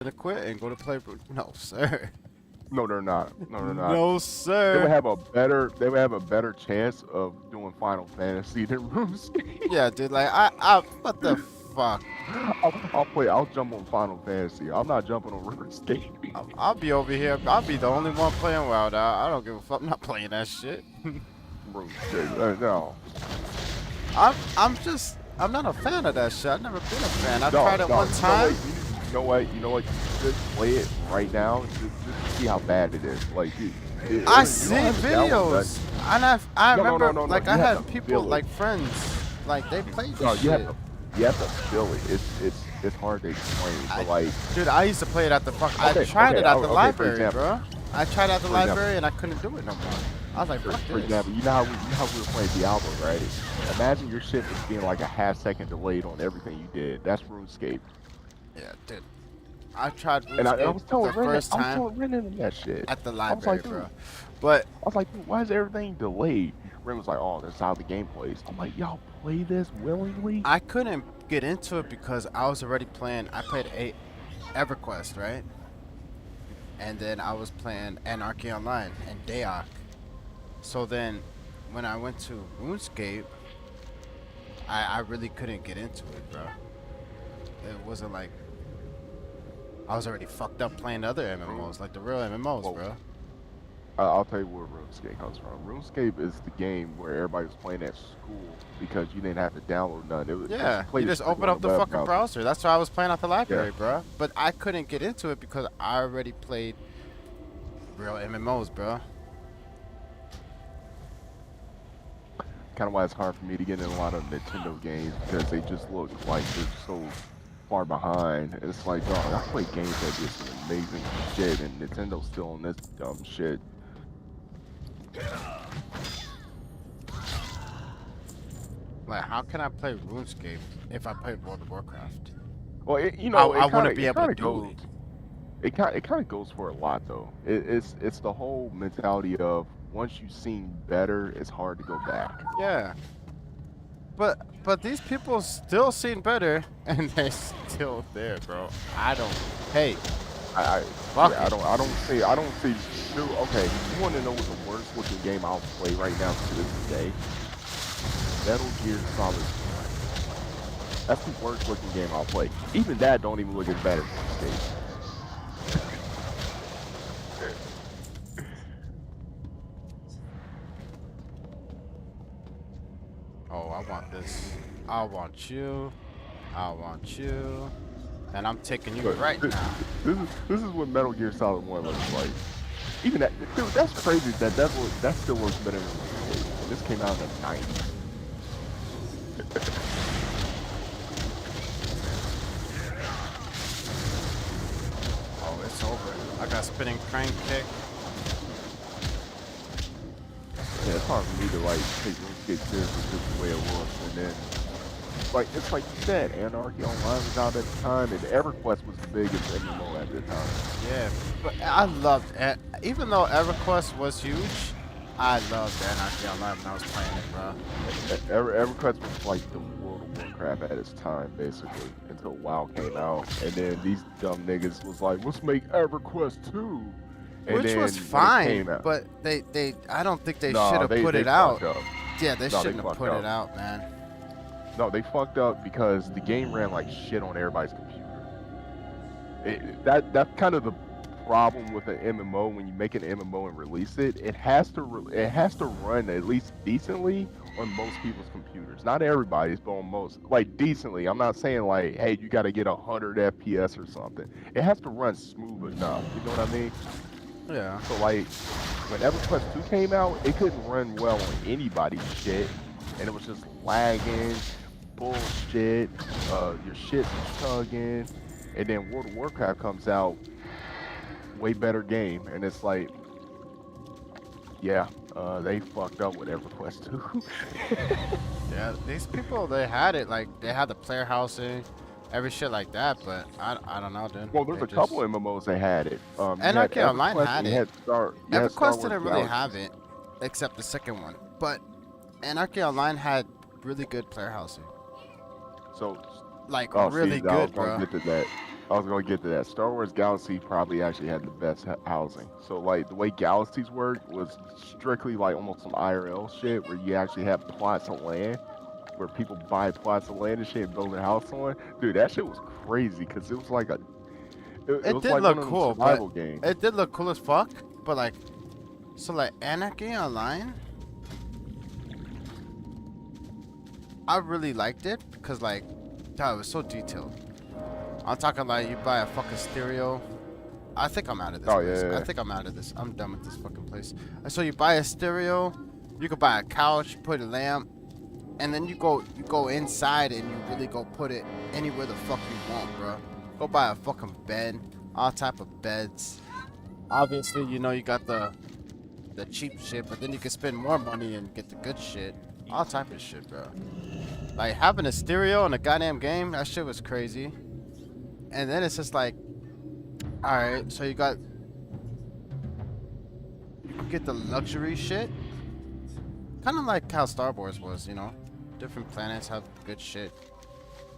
gonna quit and go to play. No, sir. No, they're not. No, they're not. No, They would sir. have a better. They would have a better chance of doing Final Fantasy than RuneScape. Yeah, dude. Like, what the fuck? I'll play. I'll jump on Final Fantasy. I'm not jumping on RuneScape. I'll be over here. I'll be the only one playing WoW. I don't give a fuck. I'm not playing that shit. RuneScape. No. I'm not a fan of that shit. I've never been a fan. I No, tried it no, one time. You know what? You know what? Just play it right now. Just see how bad it is. Like, I you see don't have to download videos. I No, no, remember, no, no, no. like, You I have had to people, feel it. like, friends, like, they played No, this you shit. have to feel it. It's hard to explain. But like, Dude, I used to play it at the fuck. I okay, tried it at the for library, example, bro. I tried it at the for example, library and I couldn't do it no more. I was like, fuck for this. example, you know how we were playing Diablo, right? Imagine your shit was being like a half-second delayed on everything you did. That's RuneScape. Yeah, dude. I tried And I RuneScape was telling the Renan, first time that shit. at the I was library, like, dude, bro. But why is everything delayed? Ren was like, oh, that's how the game plays. I'm like, y'all play this willingly? I couldn't get into it because I was already playing. I played EverQuest, right? And then I was playing Anarchy Online and Dayak. So then, when I went to RuneScape, I really couldn't get into it, bro. It wasn't like I was already fucked up playing other MMOs, like the real MMOs, Well, bro. I'll tell you where RuneScape comes from. RuneScape is the game where everybody was playing at school because you didn't have to download none. It was Yeah, played you it just strictly open on up the web fucking browser. That's why I was playing at the Yeah. library, bro. But I couldn't get into it because I already played real MMOs, bro. Kind of why it's hard for me to get in a lot of Nintendo games because they just look like they're so far behind. It's like, dog, I play games that did some amazing shit, and Nintendo's still on this dumb shit. Like, how can I play RuneScape if I played World of Warcraft? Well, I wouldn't be able to do goes. it. It kind of goes for a lot though. It's the whole mentality of once you've seen better, it's hard to go back. Yeah, but these people still seen better, and they're still there, bro. I don't. Hey, I fuck yeah, it. I don't see. Dude, okay, you want to know what the worst looking game I'll play right now to this day? Metal Gear Solid 1. That's the worst looking game I'll play. Even that don't even look as bad as RuneScape. Oh, I want this. I want you. I want you. And I'm taking you But right now. this is what Metal Gear Solid 1 looks like. Even that, dude, that's crazy that still looks better than RuneScape. This came out in the 90s. Oh, it's over. I got spinning crane kick. Yeah, it's hard for me to like take RuneScape seriously just the way it was, and then like it's like you said, Anarchy Online was out at the time, and EverQuest was the biggest MMO at the time. Yeah, but I loved it. Even though EverQuest was huge, I loved Anarchy Online when I was playing it, bro. EverQuest was like the World of Warcraft at its time, basically, until WoW came out, and then these dumb niggas was like, let's make EverQuest 2. And Which then was when it fine, came out, but I don't think they no, should have put they it out. fucked up. Yeah, they No, they shouldn't have fucked put up. it out, man. No, they fucked up because the game ran like shit on everybody's computer. That's kind of the problem with an MMO. When you make an MMO and release it, it has to run at least decently on most people's computers. Not everybody's, but on most, like decently. I'm not saying like, hey, you got to get 100 FPS or something. It has to run smooth enough. You know what I mean? Yeah. So like, when EverQuest 2 came out, it couldn't run well on anybody's shit, and it was just lagging, bullshit. Your shit's chugging, and then World of Warcraft comes out, way better game, and it's like, yeah, they fucked up with EverQuest 2. Yeah, these people, they had it. Like, they had the player housing, every shit like that, but I don't know, dude. Well, there's They a couple MMOs that had it. You had Anarchy Online EverQuest, had and you it. had Star EverQuest Wars didn't really Galaxy. have it, except the second one. But Anarchy Online had really good player housing. So, Like, oh, really see, I was good, gonna bro. get to that. I was gonna get to that. Star Wars Galaxy probably actually had the best housing. So like the way galaxies work was strictly like almost some IRL shit where you actually have plots of land where people buy plots of land and shit and build their house on. Dude, that shit was crazy because it was like it It was did like one look of them cool, but survival games. it did look cool as fuck. But like, so like Anarchy Online, I really liked it because like, God, it was so detailed. I'm talking like you buy a fucking stereo. I think I'm out of this Oh place. I yeah, think I'm out of this. I'm done with this fucking place. So you buy a stereo, you could buy a couch, put a lamp, and then you go inside and you really go put it anywhere the fuck you want, bro. Go buy a fucking bed, all type of beds. Obviously, you know you got the cheap shit, but then you can spend more money and get the good shit. All type of shit, bro. Like having a stereo in a goddamn game, that shit was crazy. And then it's just like, all right, so you can get the luxury shit, kind of like how Star Wars was, you know. Different planets have good shit.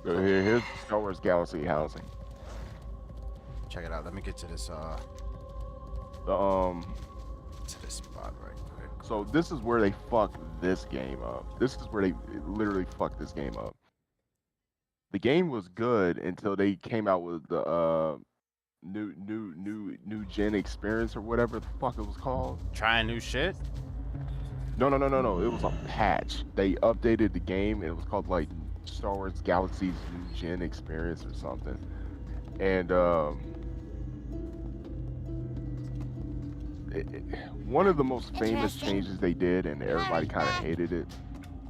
yeah. Here's Star Wars Galaxy housing. Check it out. Let me get to this The to this spot right quick. So this is where they fucked this game up. This is where they literally fucked this game up. The game was good until they came out with the new gen experience or whatever the fuck it was called. Trying new shit. No. It was a patch. They updated the game and it was called like Star Wars Galaxy's New Gen Experience or something. And one of the most famous changes they did, and everybody kind of hated it,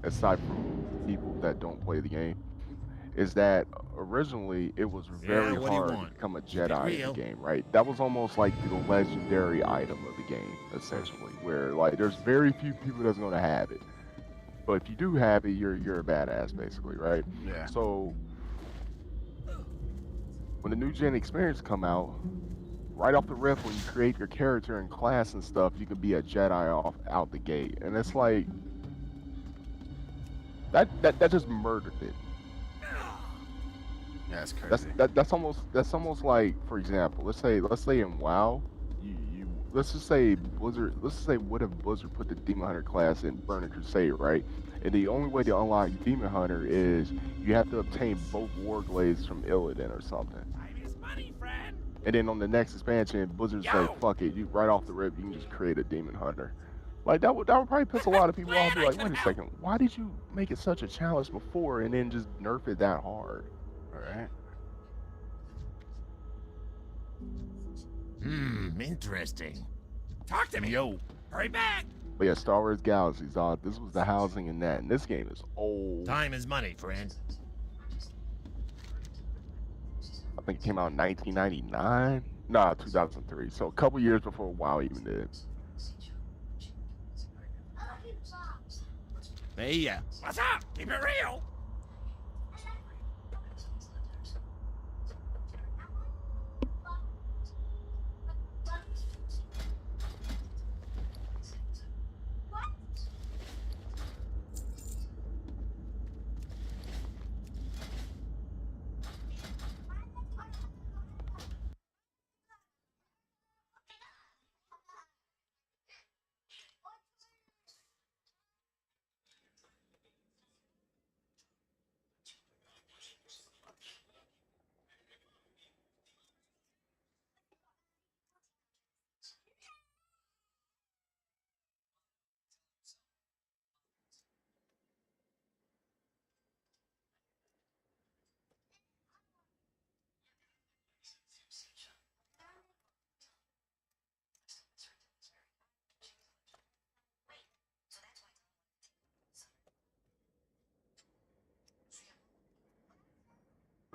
aside from people that don't play the game, is that originally it was very what do you hard to want? become a Keep it Jedi in the real. game, right? That was almost like the legendary item of the game, essentially, where like there's very few people that's gonna have it. But if you do have it, you're a badass, basically, right? Yeah. So when the new gen experience come out, right off the rip, when you create your character and class and stuff, you can be a Jedi off out the gate, and it's like that just murdered it. Yeah, it's crazy. That's almost like, for example, let's say in WoW, you let's just say Blizzard, let's just say what if Blizzard put the Demon Hunter class in Burning Crusade, right? And the only way to unlock Demon Hunter is you have to obtain both Warglaives from Illidan or something. Time is money, friend. And then on the next expansion, Blizzard's like, Yo! fuck it, you right off the rip, you can just create a Demon Hunter. Like that would probably piss a lot of people off. Be like, wait a second, why did you make it such a challenge before and then just nerf it that hard? All right. Interesting. Talk to me. Yo. Hurry back. But yeah, Star Wars Galaxies, this was the housing in that, and this game is old. Time is money, friend. I think it came out in 1999. Nah, 2003. So a couple years before WoW even did. Hey, what's up? Keep it real.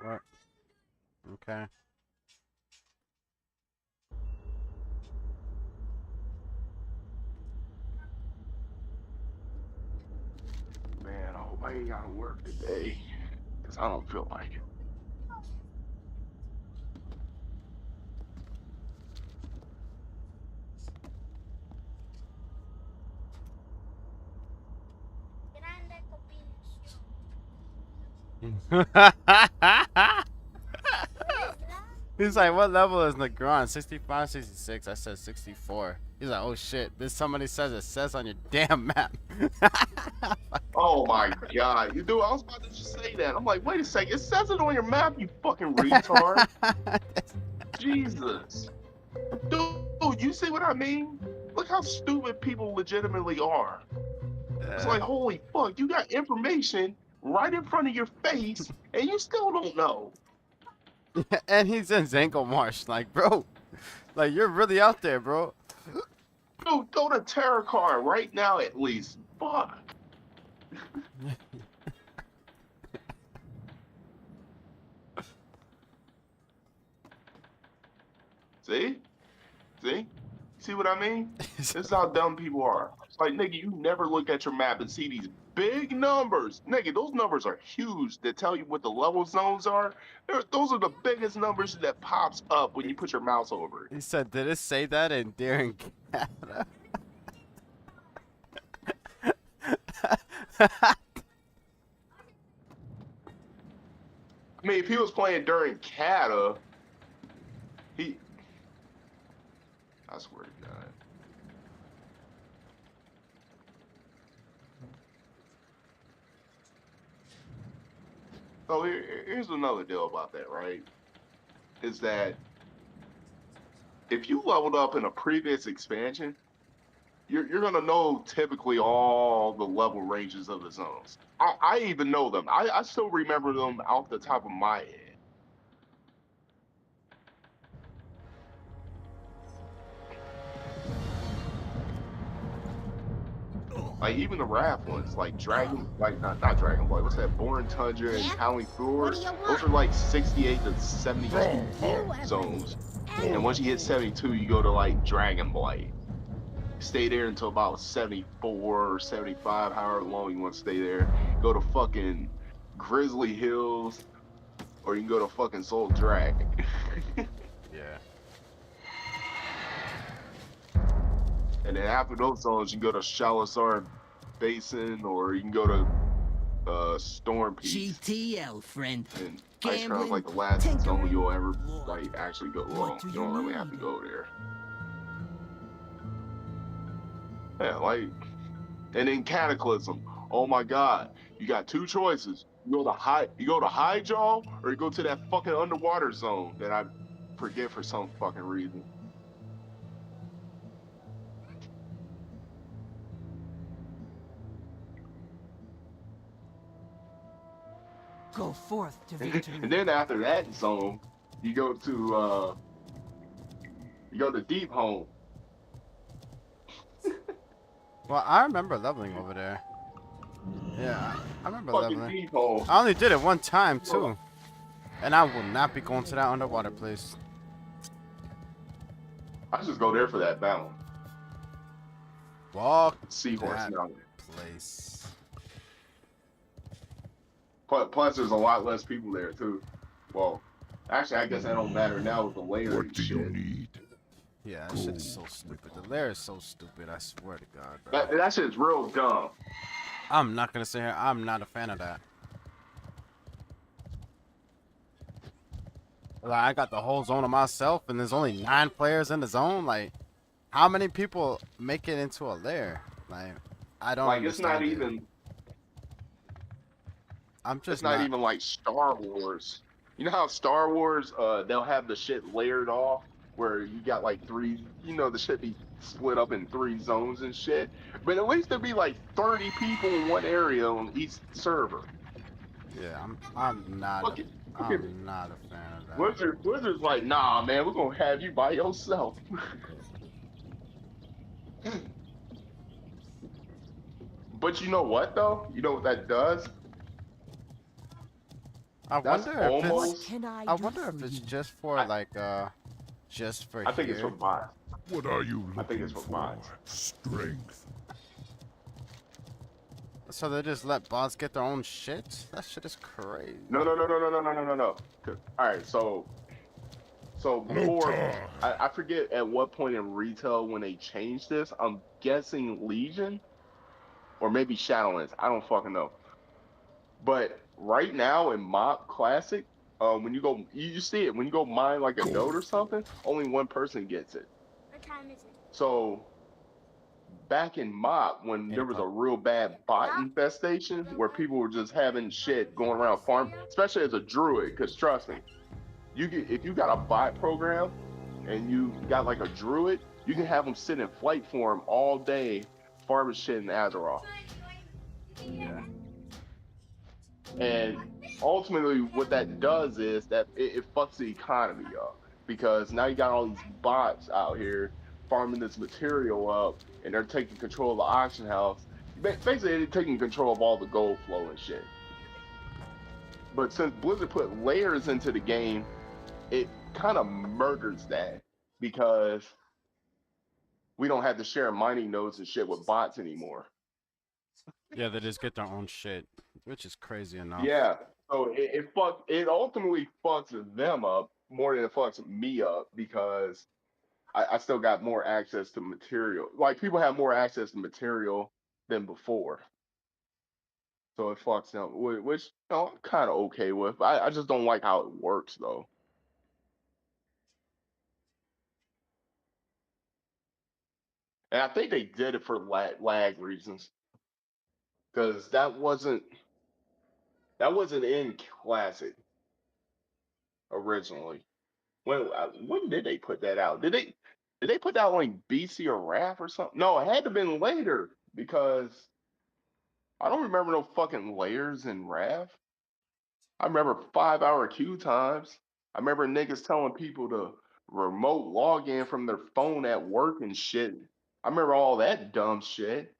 What? Okay. Man, I hope I ain't gotta work today, cause I don't feel like it. He's like, what level is Negron? 65, 66. I said 64. He's like, oh shit. This somebody says it says on your damn map. Oh my god, you dude! I was about to just say that. I'm like, wait a second. It says it on your map, you fucking retard. Jesus, dude, you see what I mean? Look how stupid people legitimately are. It's like, holy fuck, you got information right in front of your face, and you still don't know. And he's in Zanko Marsh. Like, bro, like you're really out there, bro. Dude, go to Terra Car right now at least. Fuck. See? See? See what I mean? This is how dumb people are. It's like, nigga, you never look at your map and see these big numbers. Nigga, those numbers are huge that tell you what the level zones are. Those are the biggest numbers that pops up when you put your mouse over it. He said, did it say that in Darren Canada? I mean, if he was playing during Cata, I swear to God. So here's another deal about that, right? Is that if you leveled up in a previous expansion, you're gonna know typically all the level ranges of the zones. I even know them. I still remember them off the top of my head. Like even the raft ones, like Dragon, like not Dragon Boy. What's that? Born Tundra and Howling Fjord. Those are like 68 to 72 zones. And once you hit 72, you go to like Dragon Blight. Stay there until about 74 or 75, however long you want to stay there. Go to fucking Grizzly Hills, or you can go to fucking Soul Dragon. Yeah. And then after those zones, you can go to Shalasar Basin, or you can go to Storm Peaks. GTL, friend. And Ice Crown is like the last zone you'll ever like actually go. Well, you don't really have to go there. Yeah, like, and then Cataclysm. Oh my God, you got two choices. You go to High Jaw, or you go to that fucking underwater zone that I forget for some fucking reason. Go forth to victory. And then after that zone, you go to Deep Home. Well, I remember leveling over there. Yeah, I remember Fucking leveling. Deep Home. I only did it one time too, and I will not be going to that underwater place. I just go there for that battle. Walk Seahorse that Mountain. place. Plus, there's a lot less people there too. Well, actually, I guess that don't matter now with the layers What and do you shit. need? Yeah, that shit is so stupid. The lair is so stupid. I swear to God, bro. That shit's real dumb. I'm not gonna sit here. I'm not a fan of that. Like, I got the whole zone to myself, and there's only 9 players in the zone. Like, how many people make it into a lair? Like, I don't. Like, it's not understand it. even. I'm just It's not even like Star Wars. You know how Star Wars, they'll have the shit layered off, where you got like 3. You know, the shit be split up in 3 zones and shit. But at least there'd be like 30 people in one area on each server. Yeah, I'm not. Look at I'm not a fan of that. Blizzard's like, nah, man, we're gonna have you by yourself. But you know what though? You know what that does? I That's wonder if almost. it's. Can I wonder if it's just for just for I think it's here. for bots. What are you looking I think it's for bots. Strength. So they just let bots get their own shit? That shit is crazy. No. All right, so before I forget at what point in retail when they changed this. I'm guessing Legion or maybe Shadowlands. I don't fucking know. But right now in Mob Classic, When you go, you see it when you go mine like a node or something. Only one person gets it. What time is it? So back in Mop, when there was a real bad bot infestation where people were just having shit going around farm, especially as a druid, because trust me, if you got a bot program and you got like a druid, you can have them sit in flight form all day farming shit in Azeroth. Yeah. And ultimately, what that does is that it fucks the economy up because now you got all these bots out here farming this material up, and they're taking control of the auction house. Basically, they're taking control of all the gold flow and shit. But since Blizzard put layers into the game, it kind of murders that because we don't have to share mining nodes and shit with bots anymore. Yeah, they just get their own shit, which is crazy enough. Yeah. So it ultimately fucks them up more than it fucks me up because I still got more access to material. Like people have more access to material than before. So it fucks them, which I'm kind of okay with. I just don't like how it works though. And I think they did it for lag reasons because that wasn't in Classic originally. When did they put that out? Did they put that on like BC or RAF or something? No, it had to have been later because I don't remember no fucking layers in RAF. I remember 5 hour queue times. I remember niggas telling people to remote log in from their phone at work and shit. I remember all that dumb shit.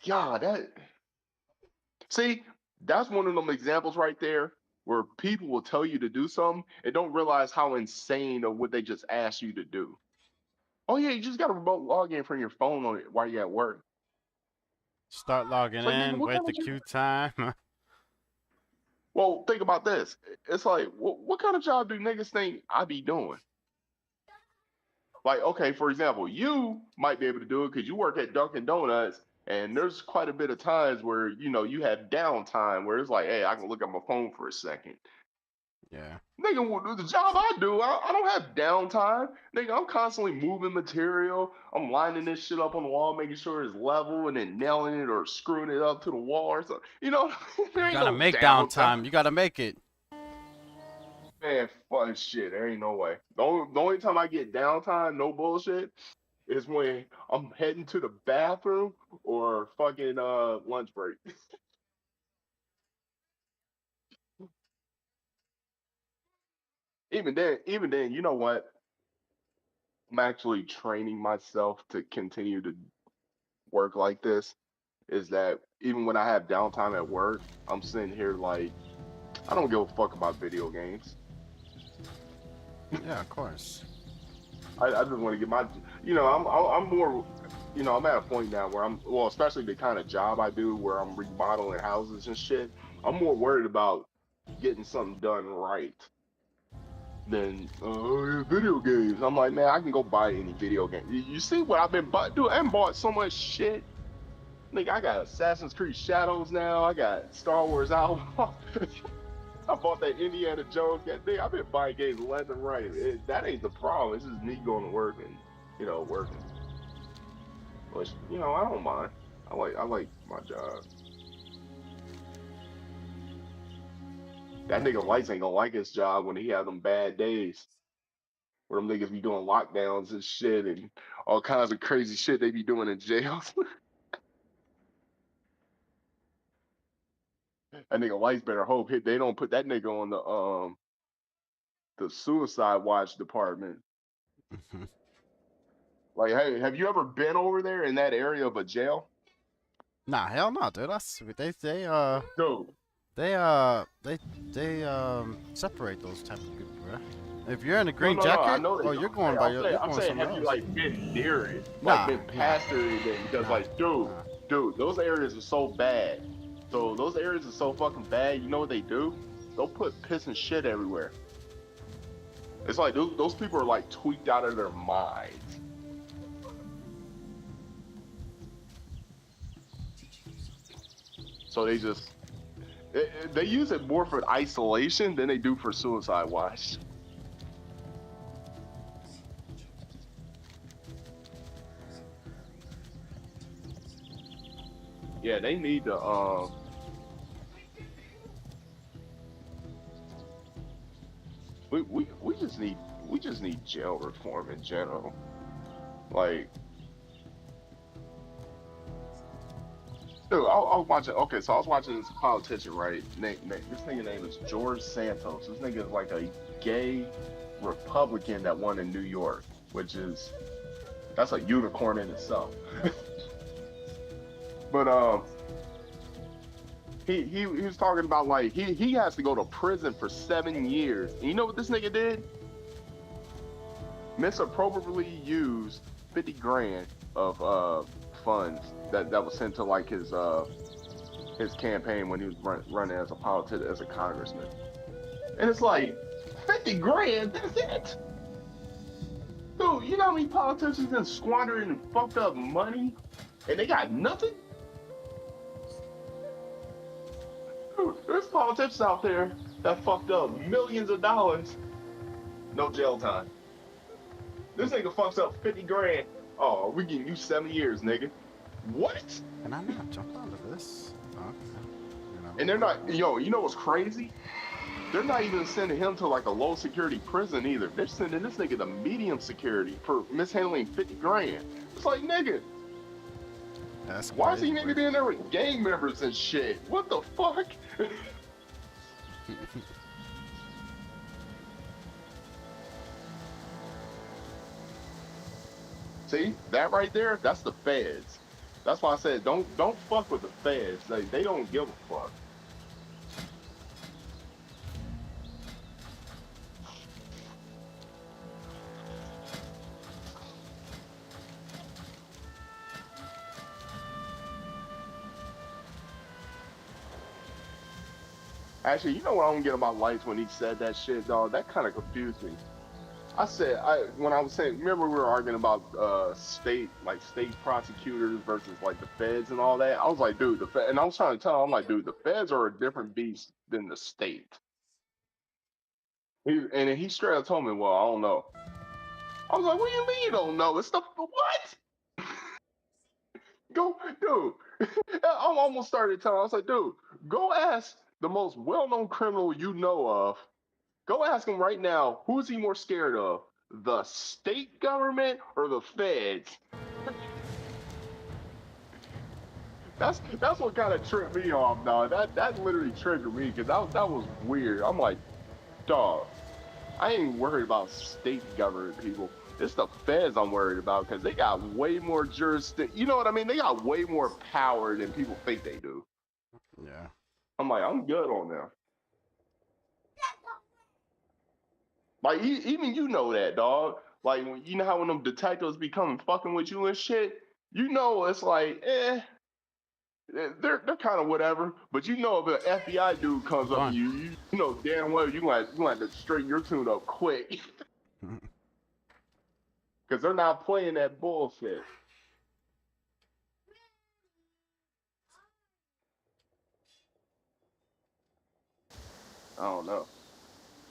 Yeah, see, that's one of them examples right there where people will tell you to do something and don't realize how insane of what they just asked you to do. Oh yeah, you just got to remote log in from your phone on it while you're at work. Start logging It's like, nigga, in, what wait kind the of job? queue time. Well, think about this. It's like, what kind of job do niggas think I be doing? Like, okay, for example, you might be able to do it because you work at Dunkin' Donuts, and there's quite a bit of times where you have downtime where it's like, hey, I can look at my phone for a second. Yeah. Nigga, the job I do, I don't have downtime. Nigga, I'm constantly moving material. I'm lining this shit up on the wall, making sure it's level, and then nailing it or screwing it up to the wall or something. There You ain't gotta no make downtime. downtime. You gotta make it. Man, fuck shit. There ain't no way. The only time I get downtime, no bullshit, is when I'm heading to the bathroom or fucking lunch break. Even then, you know what? I'm actually training myself to continue to work like this. Is that even when I have downtime at work, I'm sitting here like I don't give a fuck about video games. Yeah, of course. I just want to get my, I'm more, I'm at a point now where well, especially the kind of job I do where I'm remodeling houses and shit. I'm more worried about getting something done right than video games. I'm like, man, I can go buy any video game. You see what I've been bought? Dude, I haven't bought so much shit. Nigga, I got Assassin's Creed Shadows now. I got Star Wars Outlaws. I bought that Indiana Jones. Thing. I've been buying games left and right. That ain't the problem. It's just me going to work and working. Which I don't mind. I like my job. That nigga Lights ain't gonna like his job when he have them bad days. Where them niggas be doing lockdowns and shit and all kinds of crazy shit they be doing in jails. That nigga Lights better hope they don't put that nigga on the suicide watch department. Like, hey, have you ever been over there in that area of a jail? Nah, hell no, dude. Dude, They separate those type of people, bro. If you're in a green no. I jacket, know they oh, don't. you're going you're I'm going saying, somewhere have you else. like been near it? Like Nah, been past anything? Because nah, dude, those areas are so bad. So those areas are so fucking bad. You know what they do? They'll put piss and shit everywhere. It's like those people are like tweaked out of their minds. So They use it more for isolation than they do for suicide watch. Yeah, they need to we just need jail reform in general. Like, dude, I was watching. Okay, so I was watching this politician, right? This nigga name is George Santos. This nigga is like a gay Republican that won in New York, which is that's a unicorn in itself. But he was talking about like he has to go to prison for 7 years. And you know what this nigga did? Misappropriately used 50 grand of funds that was sent to like his campaign when he was running as a politician, as a congressman. And it's like 50 grand, that's it. Dude, you know how many politicians been squandering and fucked up money and they got nothing? Dude, there's politicians out there that fucked up millions of dollars, no jail time. This nigga fucks up 50 grand. Oh, we giving you 7 years, nigga. What? Can I not jump onto this? Okay. You know. And they're not, yo, you know what's crazy? They're not even sending him to like a low security prison either. They're sending this nigga to medium security for mishandling 50 grand. It's like, nigga, That's why is crazy, he nigga being there with gang members and shit? What the fuck? See, that right there, that's the feds. That's why I said don't fuck with the feds. They don't give a fuck. Actually, you know what I don't get on my lights when he said that shit, dog? That kind of confused me. I said, when I was saying, remember we were arguing about state prosecutors versus like the feds and all that. I was like, dude, and I was trying to tell him, I'm like, dude, the feds are a different beast than the state. And he straight up told me, well, I don't know. I was like, what do you mean you don't know? It's the what? Go, dude. I almost started telling. I was like, dude, go ask the most well-known criminal you know of. Go ask him right now, who is he more scared of? The state government or the feds? That's what kind of tripped me off, dog. That literally triggered me because that was weird. I'm like, dog, I ain't worried about state government people. It's the feds I'm worried about because they got way more jurisdiction. You know what I mean? They got way more power than people think they do. Yeah. I'm like, I'm good on them. Like, even you know that, dog. Like, you know how when them detectives be coming fucking with you and shit, you know it's like, they're kind of whatever. But you know if an FBI dude comes up to you, you know damn well you gonna have to straighten your tune up quick. Because they're not playing that bullshit. I don't know.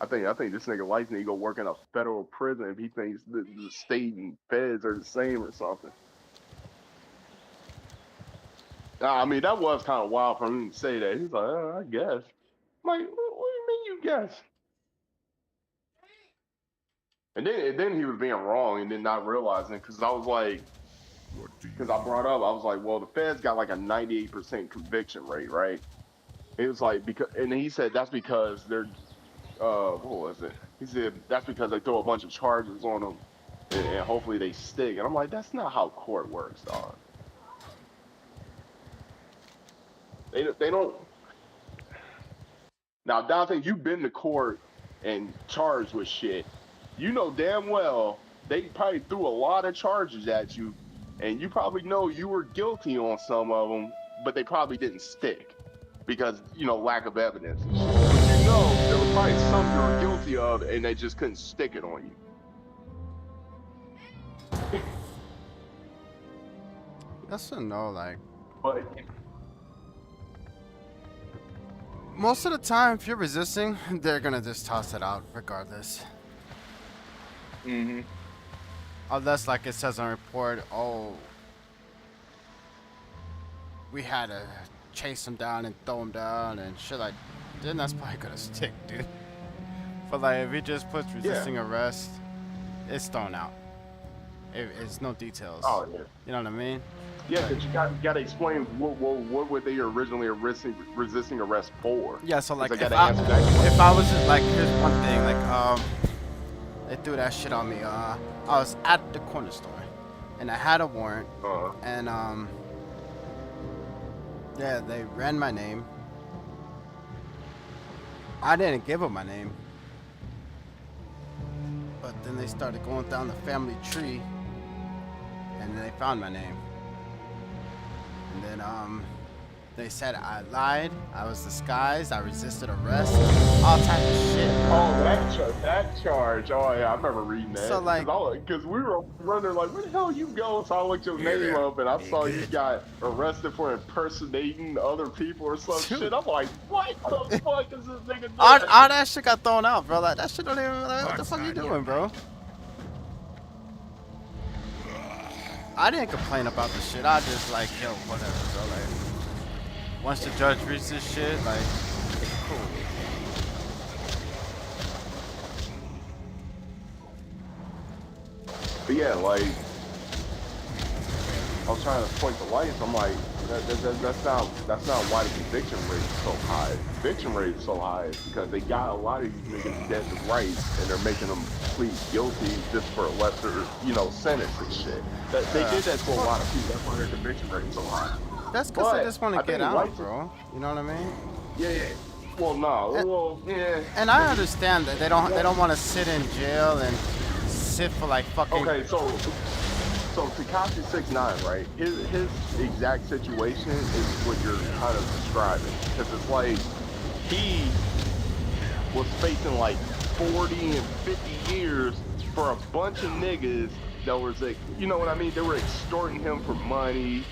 I think this nigga likes to go work in a federal prison if he thinks the state and feds are the same or something. I mean, that was kind of wild for him to say that. He's like, I guess. I'm like, what do you mean you guess? And then he was being wrong and then not realizing because I was like, because I brought up, I was like, well, the feds got like a 98% conviction rate, right? It was like and he said that's because they're what was it? He said that's because they throw a bunch of charges on them and hopefully they stick. And I'm like, that's not how court works, dog. They don't. Now, Dante, you've been to court and charged with shit. You know damn well they probably threw a lot of charges at you, and you probably know you were guilty on some of them, but they probably didn't stick because, you know, lack of evidence and shit. But you know there was probably some you were guilty of, and they just couldn't stick it on you. Yes and no, like. But Most of the time, if you're resisting, they're gonna just toss it out regardless. Mm-hmm. Unless, like it says on report, oh, we had to chase him down and throw him down and shit like, then that's probably gonna stick, dude. But like, if he just puts resisting arrest, it's thrown out. It's no details. Oh yeah. You know what I mean? Yeah, because you got to explain what were they originally resisting arrest for? Yeah, so like I if gotta answer that question. I was just like, here's one thing, like they threw that shit on me. I was at the corner store, and I had a warrant, and yeah, they ran my name. I didn't give them my name, but then they started going down the family tree, and then they found my name. And then they said I lied, I was disguised, I resisted arrest, all type of shit. Oh, that charge. Oh yeah, I remember reading that. So like, because we were wondering like, where the hell you go? So I looked your name up and I saw you got arrested for impersonating other people or some shit. I'm like, what the fuck is this nigga doing? all that shit got thrown out, bro. Like that shit don't even. Like, what the fuck you doing, bro? I didn't complain about the shit. I just like, yo, whatever, bro. Like, once the judge reads this shit, like, it's cool. But yeah, like, I was trying to point the lights. I'm like, that's not why the conviction rate is so high. The conviction rate is so high because they got a lot of these niggas dead to rights and they're making them plead guilty just for a lesser, sentence and shit. They did that to a lot of people. That's why their conviction rate is so high. That's because they just want to get out, bro. You know what I mean? Yeah. Well, no. Yeah. And I understand that they don't want to sit in jail and sit for like fucking. Okay, so Tekashi 6ix9ine, right? His exact situation is what you're kind of describing, because it's like he was facing like 40 and 50 years for a bunch of niggas that was like, you know what I mean? They were extorting him for money,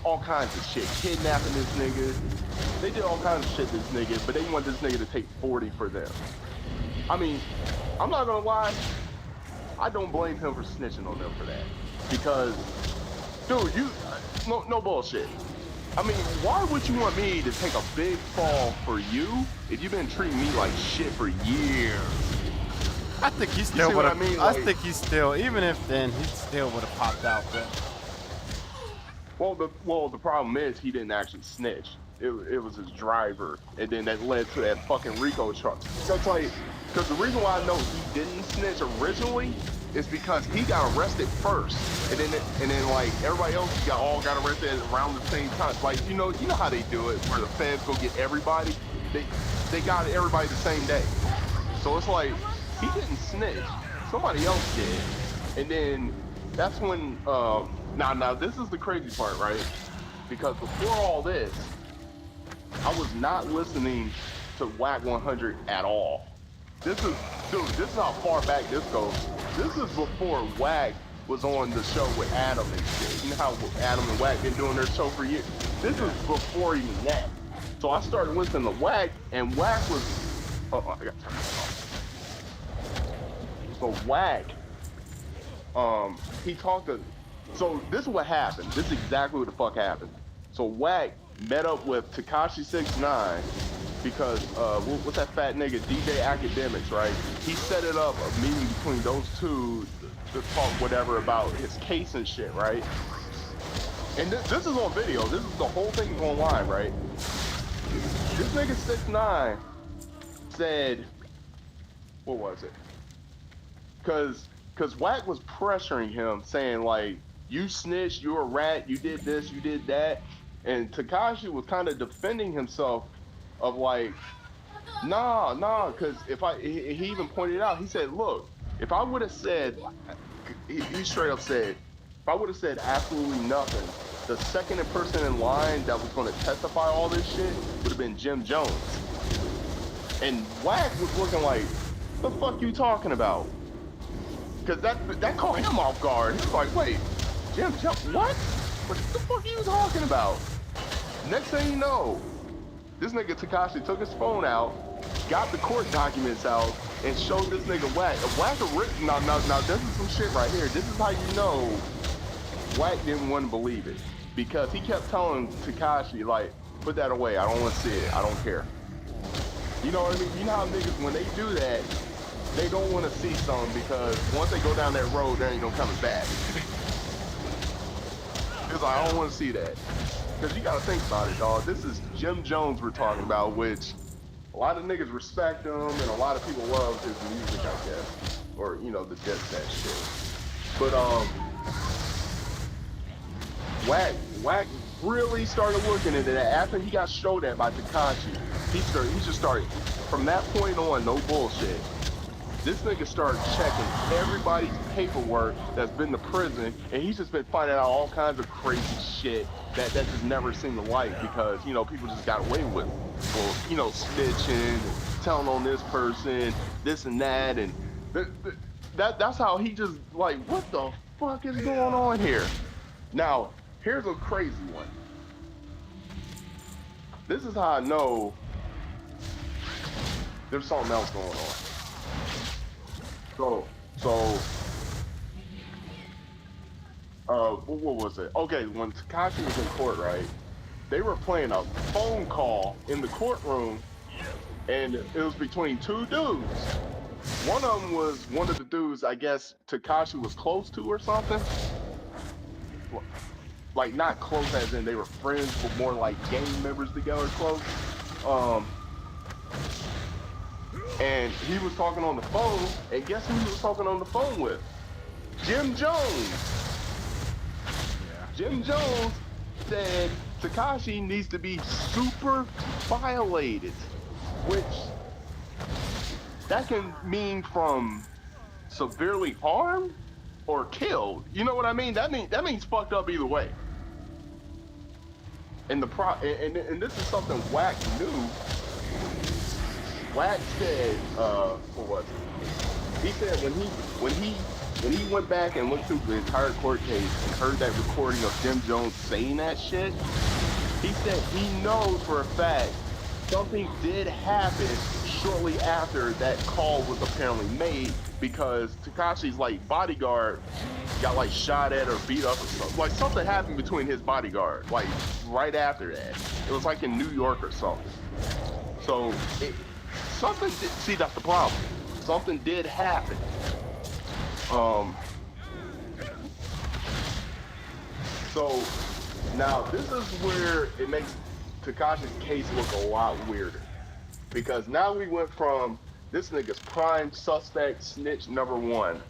all kinds of shit, kidnapping this nigga. They did all kinds of shit to this nigga, but they want this nigga to take 40 for them. I mean, I'm not gonna lie, I don't blame him for snitching on them for that. Because, dude, no bullshit. I mean, why would you want me to take a big fall for you if you've been treating me like shit for years? I think he still would have. Like, I think he still, even if then, he still would have popped out. But well, the problem is he didn't actually snitch. It was his driver, and then that led to that fucking RICO charge. That's like, because the reason why I know he didn't snitch originally is because he got arrested first, and then like everybody else got arrested around the same time. Like you know how they do it, where the feds go get everybody. They got everybody the same day. So it's like he didn't snitch. Somebody else did, and then that's when. Now this is the crazy part, right? Because before all this, I was not listening to Whack 100 at all. This is how far back this goes. This is before Whack was on the show with Adam and shit. You know how Adam and Whack been doing their show for years? This is before even that. So I started listening to Whack, and Whack was... Oh, I gotta turn that off. So Whack, he talked to... So this is what happened. This is exactly what the fuck happened. So Whack met up with Tekashi 6ix9ine because what's that fat nigga, DJ Academics, right? He set it up, a meeting between those two to talk whatever about his case and shit, right? And this is on video. This is the whole thing is online, right? This nigga 6ix9ine said, what was it? Cause Whack was pressuring him, saying like, you snitched, you're a rat, you did this, you did that. And Tekashi was kind of defending himself of like, nah, because he even pointed out, he said, look, if I would have said, he straight up said, if I would have said absolutely nothing, the second person in line that was going to testify all this shit would have been Jim Jones. And Whack was looking like, what the fuck you talking about? Because that caught him off guard. He was like, wait, Jim Jones, what? What the fuck are you talking about? Next thing you know, This nigga Tekashi took his phone out, got the court documents out, and showed this nigga Wack. Wack now this is some shit right here. This is how you know Wack didn't want to believe it. Because he kept telling Tekashi, like, put that away, I don't want to see it, I don't care. You know what I mean? You know how niggas, when they do that, they don't want to see something because once they go down that road, they ain't no coming back. It's like, I don't want to see that. Because you got to think about it, dog. This is Jim Jones we're talking about, which a lot of niggas respect him and a lot of people love his music, I guess. Or, you know, the Death Set shit. But, Wack really started looking into that. After he got showed that by Tekashi, he just started, from that point on, no bullshit. This nigga started checking everybody's paperwork that's been to prison, and he's just been finding out all kinds of crazy shit that just never seen the light because, you know, people just got away with, well, you know, snitching, telling on this person, this and that, and that's how he just, like, what the fuck is going on here? Now, here's a crazy one. This is how I know there's something else going on. What was it? Okay, when Tekashi was in court, right? They were playing a phone call in the courtroom, and it was between two dudes. One of them was one of the dudes, I guess Tekashi was close to or something. Like, not close as in they were friends, but more like gang members together close. And he was talking on the phone, and guess who he was talking on the phone with? Jim Jones. Yeah. Jim Jones said Tekashi needs to be super violated, which that can mean from severely harmed or killed. You know what I mean? That means fucked up either way. And and this is something Wack knew. Wack said, what was it? He said when he went back and looked through the entire court case and heard that recording of Jim Jones saying that shit, he said he knows for a fact something did happen shortly after that call was apparently made because Tekashi's like bodyguard got like shot at or beat up or something. Like something happened between his bodyguard, like right after that. It was like in New York or something. So see, that's the problem. Something did happen. So now this is where it makes Tekashi's case look a lot weirder. Because now we went from this nigga's prime suspect snitch #1.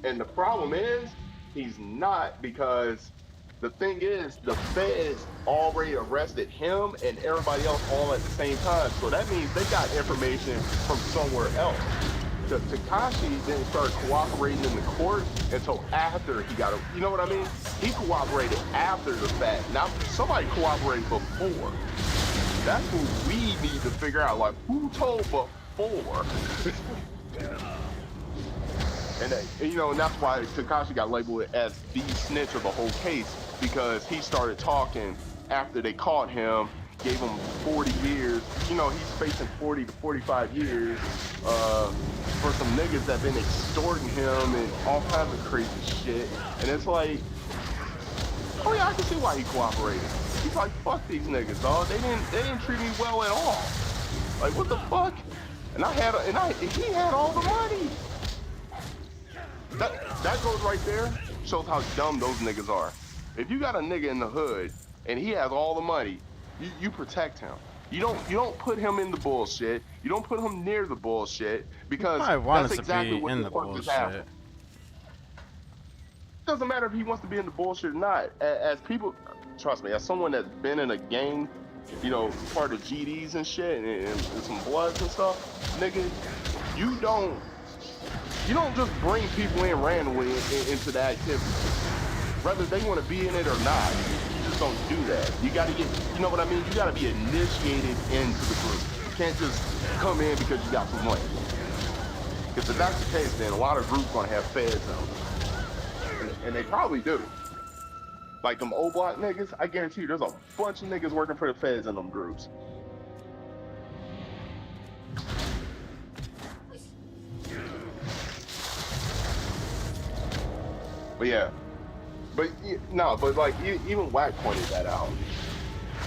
And the problem is, he's not, because the thing is, the feds already arrested him and everybody else all at the same time. So that means they got information from somewhere else. Tekashi didn't start cooperating in the court until after he got, you know what I mean? He cooperated after the fact. Now, somebody cooperated before. That's what we need to figure out, like, who told before? And you know, and that's why Tekashi got labeled as the snitch of the whole case, because he started talking after they caught him, gave him 40 years. You know, he's facing 40 to 45 years for some niggas that been extorting him and all kinds of crazy shit. And it's like, oh yeah, I can see why he cooperated. He's like, fuck these niggas, dog. They didn't treat me well at all. Like, what the fuck? And he had all the money. That goes right there, shows how dumb those niggas are. If you got a nigga in the hood and he has all the money, you protect him. You don't put him in the bullshit. You don't put him near the bullshit, because that's exactly what the fuck is happening. Doesn't matter if he wants to be in the bullshit or not. As people, trust me, as someone that's been in a gang, you know, part of GDs and shit and some bloods and stuff, nigga, you don't just bring people in randomly into the activity. Whether they want to be in it or not, you just don't do that. You gotta get, you know what I mean? You gotta be initiated into the group. You can't just come in because you got some money. Because if that's the case, then a lot of groups gonna have feds in them. And they probably do. Like them old block niggas, I guarantee you there's a bunch of niggas working for the feds in them groups. But yeah. No, but like even Wack pointed that out.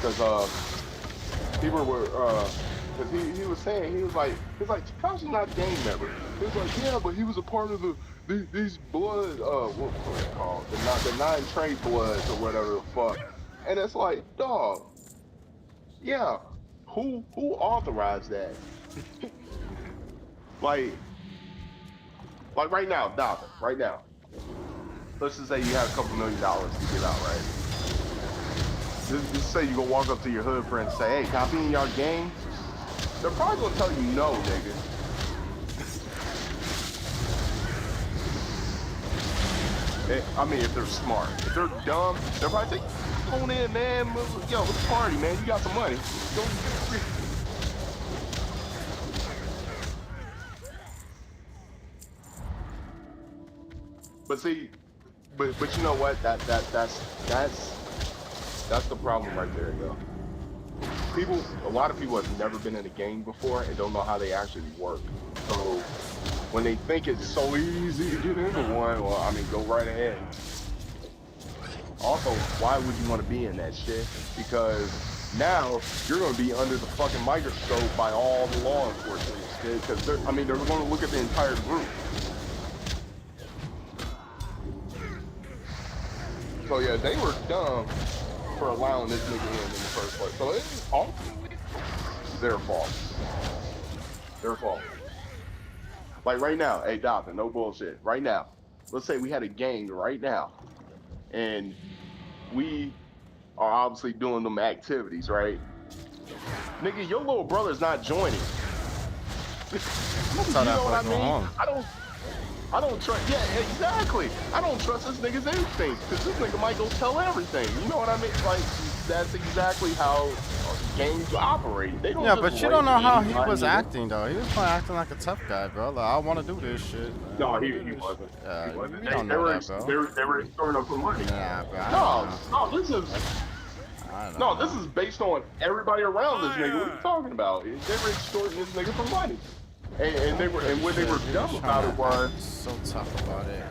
Because people were because he was saying he was like Tekashi's not a gang member. He was like, yeah, but he was a part of these blood what they called the nine trade bloods or whatever the fuck. And it's like, dog, yeah, who authorized that? like right now, Dolphin, right now. Let's just say you have a couple $1 million to give out, right? Just say you go walk up to your hood friend and say, hey, can I be in your gang? They're probably gonna tell you no, nigga. I mean, if they're smart. If they're dumb, they'll probably say, phone in, man. Yo, let's party, man. You got some money. Go. But see, but you know what? That's the problem right there, yo. A lot of people have never been in a gang before and don't know how they actually work. So when they think it's so easy to get into one, well, I mean, go right ahead. Also, why would you want to be in that shit? Because now you're going to be under the fucking microscope by all the law enforcement. Because they're going to look at the entire group. So yeah, they were dumb for allowing this nigga in the first place. So it's ultimately their fault. Their fault. Like right now, hey Dolphin, no bullshit. Right now, let's say we had a gang right now, and we are obviously doing them activities, right? Nigga, your little brother's not joining. That's how that fucking home. I don't trust. Yeah, exactly. I don't trust this nigga's instincts because this nigga might go tell everything. You know what I mean? Like that's exactly how gangs operate. They don't. Yeah, but you don't know how he was acting though. He was probably acting like a tough guy, bro. Like I want to do this shit. No, he wasn't. Yeah, he wasn't. You don't know that, bro. They were storing up for money. Nah, bro. No, this is based on everybody around this nigga. What are you talking about? They were extorting this nigga for money. And when they were dumb about it was so tough about it.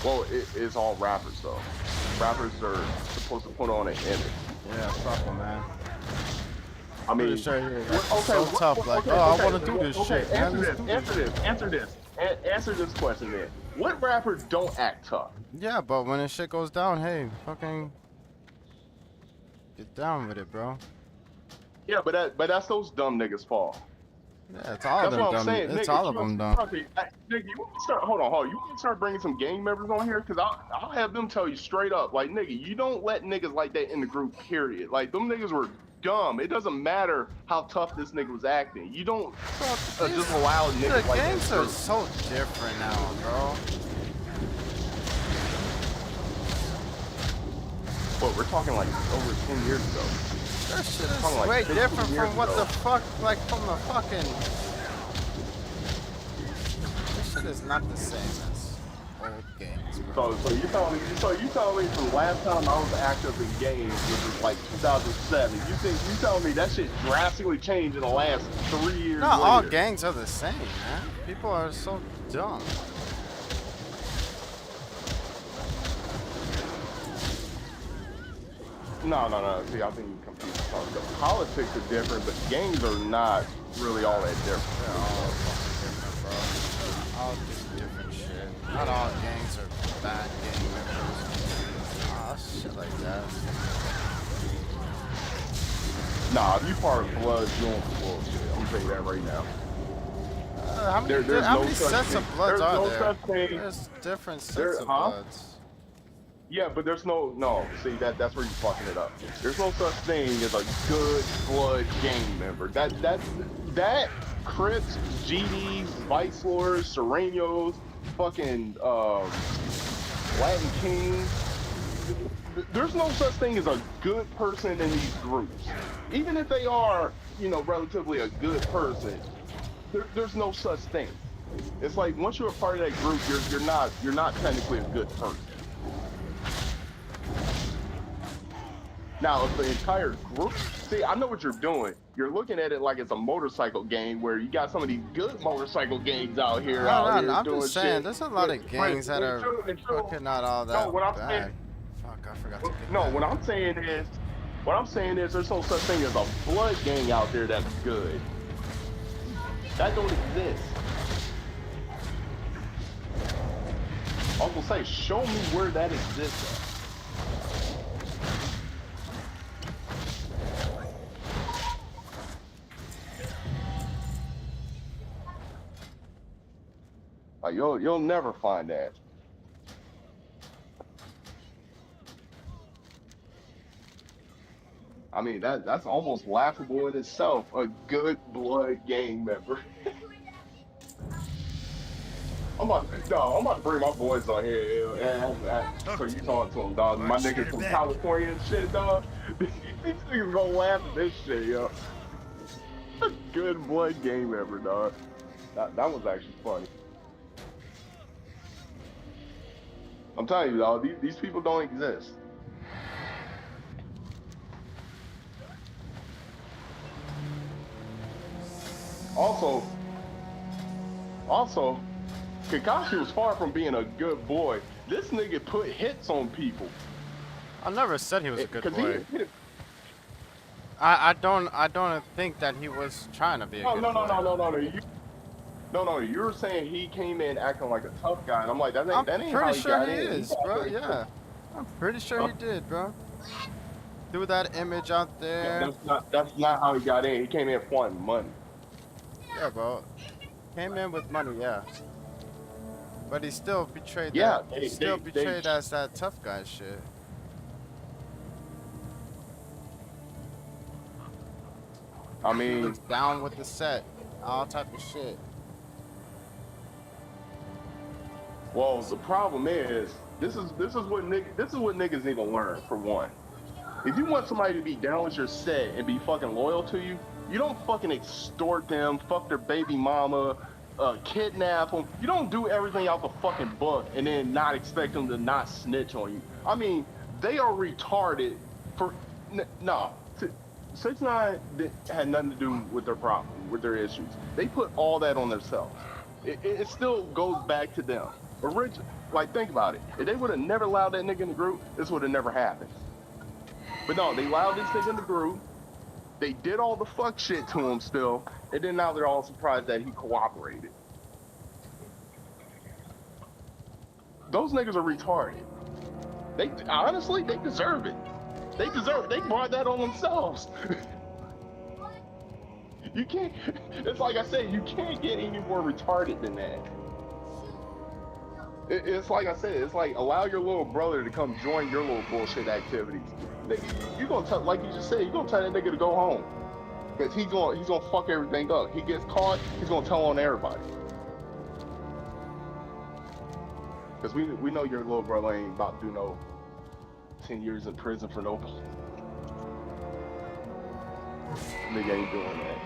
Well, it's all rappers though. Rappers are supposed to put on an image. Yeah, fuck them, man. I mean, so tough. Like, I want to do this shit. Answer this question then. What rapper don't act tough? Yeah, but when this shit goes down, hey, fucking get down with it, bro. Yeah, but that's those dumb niggas' fault. Yeah, it's all of them dumb. It's all of them dumb. Nigga, you want to start? Hold on. You want to start bringing some gang members on here? Cause I'll have them tell you straight up, like, nigga, you don't let niggas like that in the group. Period. Like, them niggas were dumb. It doesn't matter how tough this nigga was acting. You don't just allow niggas like that. The gangs are so different now, bro. But we're talking like over 10 years ago. That shit is way different from what the fuck, like from the fucking. This shit is not the same as old games, bro. So you telling me from the last time I was active in games, which was like 2007, you telling me that shit drastically changed in the last 3 years? Not all gangs are the same, man. People are so dumb. No. See, I think you confused. The politics are different, but gangs are not really all that different. They're all fucking different, bro. All just different shit. Not all gangs are bad gang members. Shit like that. Nah, if you part of Blood, you're doing bullshit. I'm gonna tell you that right now. How many sets of bloods are there? Thing. There's different sets of bloods. Yeah, but there's no. See, that's where you're fucking it up. There's no such thing as a good blood gang member. That Crips, GDs, Vice Lords, Serenos, fucking Latin Kings. There's no such thing as a good person in these groups. Even if they are, relatively a good person, there's no such thing. It's like once you're a part of that group, you're not technically a good person. Now, if the entire group, see, I know what you're doing. You're looking at it like it's a motorcycle game where you got some of these good motorcycle gangs No, no, no. out here I'm doing just saying, shit. there's a lot of gangs that are Until, fucking not all no, that what I'm saying, bad. Fuck, I forgot to get no, that. what I'm saying is there's no such thing as a blood gang out there that's good. That don't exist. Uncle say, show me where that exists at. Like you'll never find that. I mean that's almost laughable in itself. A good blood gang member. I'm about to bring my boys on here, so you talk to them, dog. My niggas from California and shit, dog. These niggas gonna laugh at this shit, yo. A good blood gang member, dog. That was actually funny. I'm telling you, dog. These people don't exist. Also, also, Kakashi was far from being a good boy. This nigga put hits on people. I never said he was a good boy. He I don't think that he was trying to be a no, good no, no, boy. no, no, no, no. No, you're saying he came in acting like a tough guy, and I'm like, I'm that ain't how pretty he sure got he in. He is, got bro. there. Yeah, I'm pretty sure he did, bro. Threw that image out there. That's not how he got in. He came in wanting money. Yeah, bro. Came in with money, yeah. But he still betrayed that. Yeah, He still betrayed as that tough guy shit. I He mean, was down with the set, all type of shit. well, the problem is this is what niggas need to learn for one. If you want somebody to be down with your set and be fucking loyal to you, you don't fucking extort them, fuck their baby mama, kidnap them. You don't do everything out the fucking book and then not expect them to not snitch on you. I mean, they are retarded for no. 6ix9ine had nothing to do with their problem, with their issues. They put all that on themselves. It still goes back to them. Like think about it. If they would have never allowed that nigga in the group, this would have never happened. But no, they allowed this nigga in the group. They did all the fuck shit to him still, and then now they're all surprised that he cooperated. Those niggas are retarded. They honestly, they deserve it. They deserve it. They brought that on themselves. You can't. It's like I said, you can't get any more retarded than that. It's like I said, it's like allow your little brother to come join your little bullshit activities. You gonna tell, like you just said, you gonna tell that nigga to go home, cause he's gonna fuck everything up. He gets caught, he's gonna tell on everybody. Cause we know your little brother ain't about to do no 10 years in prison for no. Nigga ain't doing that.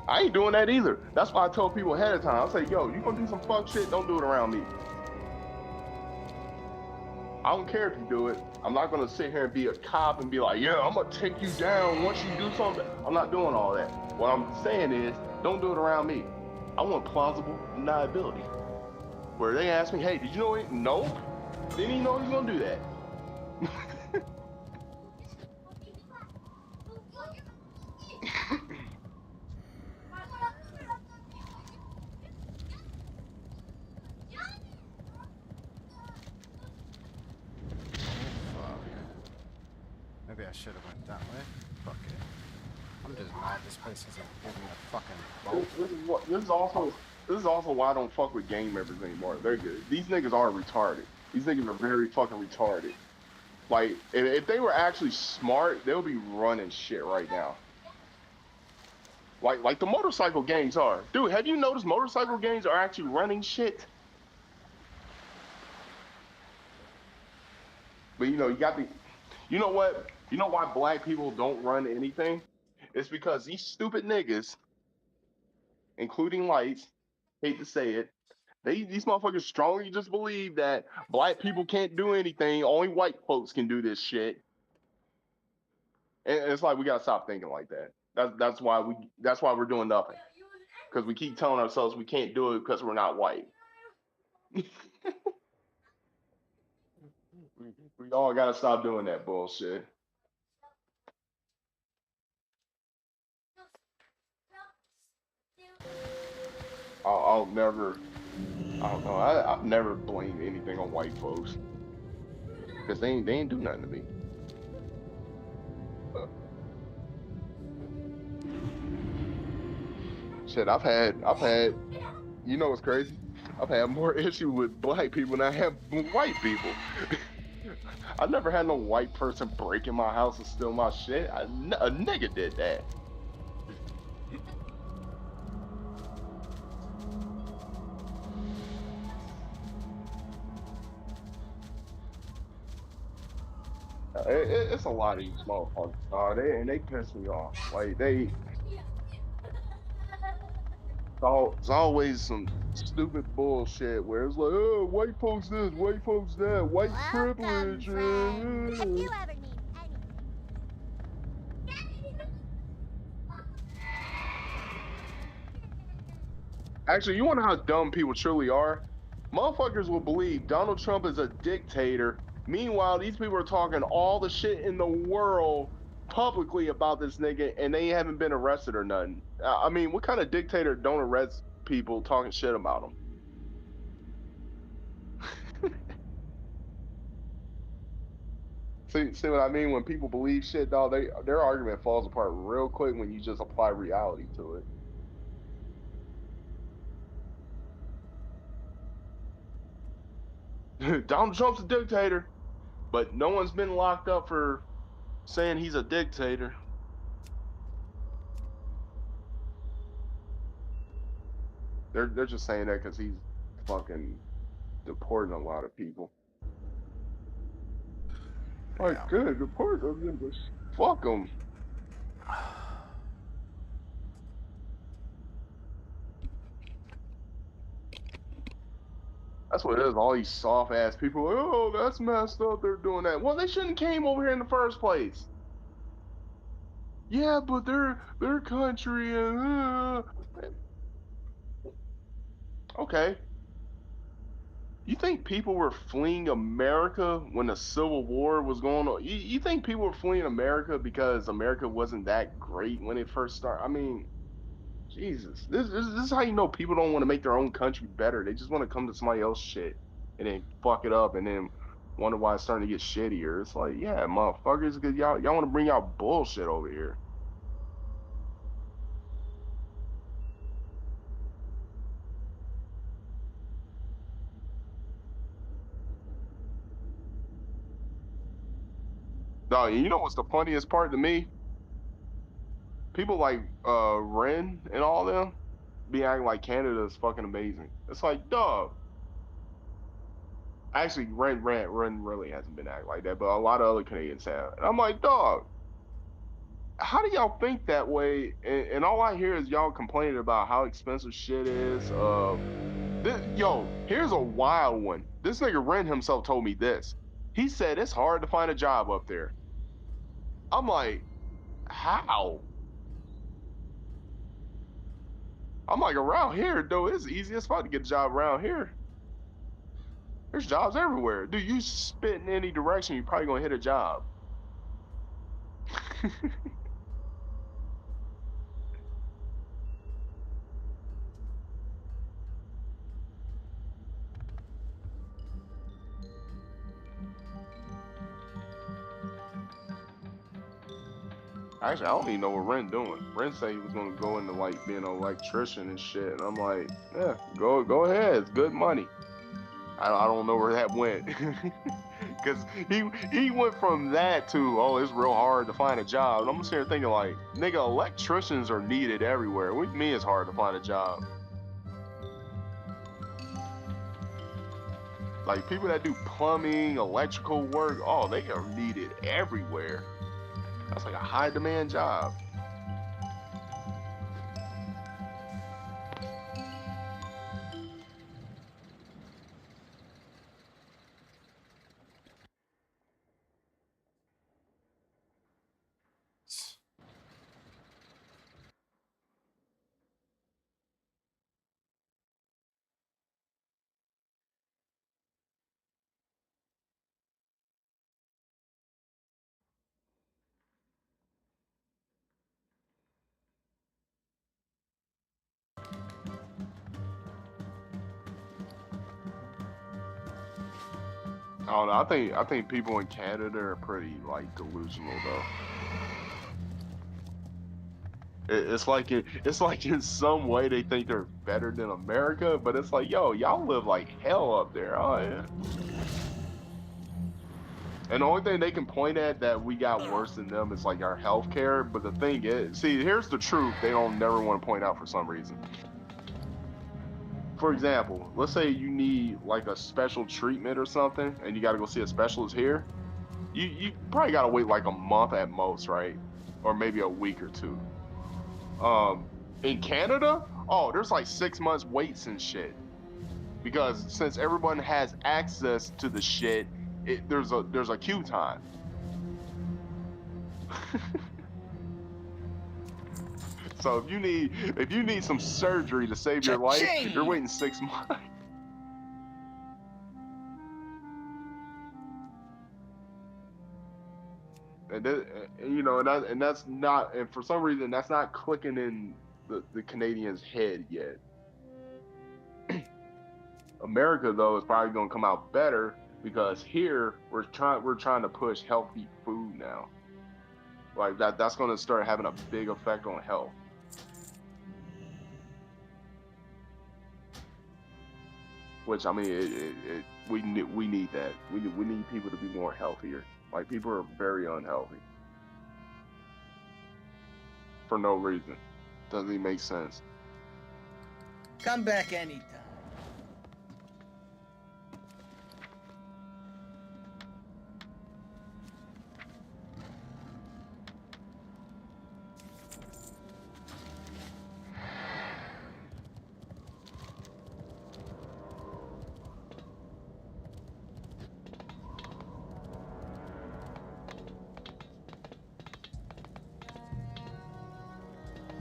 I ain't doing that either. That's why I tell people ahead of time. I say, yo, you gonna do some fuck shit, don't do it around me. I don't care if you do it. I'm not gonna sit here and be a cop and be like, yeah, I'm gonna take you down once you do something. I'm not doing all that. What I'm saying is, don't do it around me. I want plausible deniability. Where they ask me, hey, did you know it? Nope. Didn't even know he was gonna do that. Maybe I should have went that way. Fuck it. I'm just mad this place isn't giving me a fucking boat. This is also why I don't fuck with gang members anymore. They're good. These niggas are retarded. These niggas are very fucking retarded. Like, if they were actually smart, they'll be running shit right now. Like the motorcycle gangs are. Dude, have you noticed motorcycle gangs are actually running shit? But you know, you know what? You know why black people don't run anything? It's because these stupid niggas, including Lights, hate to say it, These motherfuckers strongly just believe that black people can't do anything. Only white folks can do this shit. And it's like we gotta stop thinking like that. That's why we're doing nothing. Because we keep telling ourselves we can't do it because we're not white. We all gotta stop doing that bullshit. I'll never, I don't know. I've never blamed anything on white folks because they ain't do nothing to me. Shit, I've had, you know what's crazy? I've had more issue with black people than I have with white people. I never had no white person break in my house and steal my shit. A nigga did that. It's a lot of these motherfuckers. They piss me off. Like it's always some stupid bullshit where it's like, oh, white folks this, white folks that, white privilege. If you ever need Actually, you want to know how dumb people truly are? Motherfuckers will believe Donald Trump is a dictator. Meanwhile, these people are talking all the shit in the world publicly about this nigga, and they haven't been arrested or nothing. I mean, what kind of dictator don't arrest people talking shit about him? See what I mean? When people believe shit, dog, their argument falls apart real quick when you just apply reality to it. Donald Trump's a dictator, but no one's been locked up for saying he's a dictator. They're just saying that because he's fucking deporting a lot of people. Like, good, deport them, but fuck them. That's what it is. All these soft ass people, oh, that's messed up. They're doing that. Well, they shouldn't came over here in the first place. Yeah, but their country. Okay. You think people were fleeing America when the Civil War was going on? You think people were fleeing America because America wasn't that great when it first started? I mean, Jesus, this is how you know people don't want to make their own country better. They just want to come to somebody else's shit and then fuck it up and then wonder why it's starting to get shittier. It's like, yeah, motherfuckers, because y'all want to bring out bullshit over here. No, you know what's the funniest part to me? People like Ren and all them be acting like Canada is fucking amazing. It's like, dog. Actually, Ren really hasn't been acting like that, but a lot of other Canadians have. And I'm like, dog, how do y'all think that way? And all I hear is y'all complaining about how expensive shit is. Yo, here's a wild one. This nigga Ren himself told me this. He said it's hard to find a job up there. I'm like, how? I'm like, around here, though, it's easy as fuck to get a job around here. There's jobs everywhere. Dude, you spit in any direction, you're probably gonna hit a job. Actually, I don't even know what Ren doing. Ren said he was gonna go into like being an electrician and shit, and I'm like, yeah, go ahead. It's good money. I don't know where that went, because he went from that to, oh, it's real hard to find a job. And I'm sitting here thinking like, nigga, electricians are needed everywhere. What do you mean it's hard to find a job? Like people that do plumbing, electrical work, oh, they are needed everywhere. That's like a high demand job. I don't know. I think people in Canada are pretty like delusional though. It's like in some way they think they're better than America, but it's like, yo, y'all live like hell up there. Oh yeah. And the only thing they can point at that we got worse than them is like our healthcare. But the thing is, see, here's the truth they don't never want to point out for some reason. For example, let's say you need like a special treatment or something, and you got to go see a specialist here. You probably got to wait like a month at most, right? Or maybe a week or two. In Canada, oh, there's like 6 months waits and shit. Because since everyone has access to the shit, there's a queue time. So if you need some surgery to save your life, you're waiting 6 months. And you know, and that's not, and for some reason that's not clicking in the Canadians' head yet. America though is probably gonna come out better because here we're trying to push healthy food now. Like that's gonna start having a big effect on health. Which I mean, we need that. We need people to be more healthier. Like people are very unhealthy for no reason. Doesn't even make sense. Come back anytime.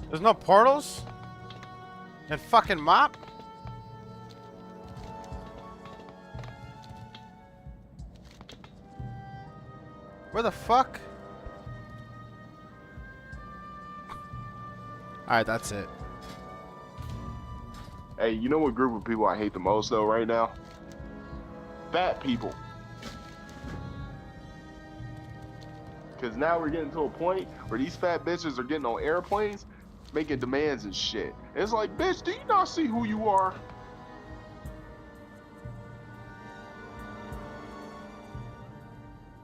There's no portals? And fucking mop? Where the fuck? Alright, that's it. Hey, you know what group of people I hate the most though right now? Fat people. Because now we're getting to a point where these fat bitches are getting on airplanes making demands and shit. And it's like, bitch, do you not see who you are?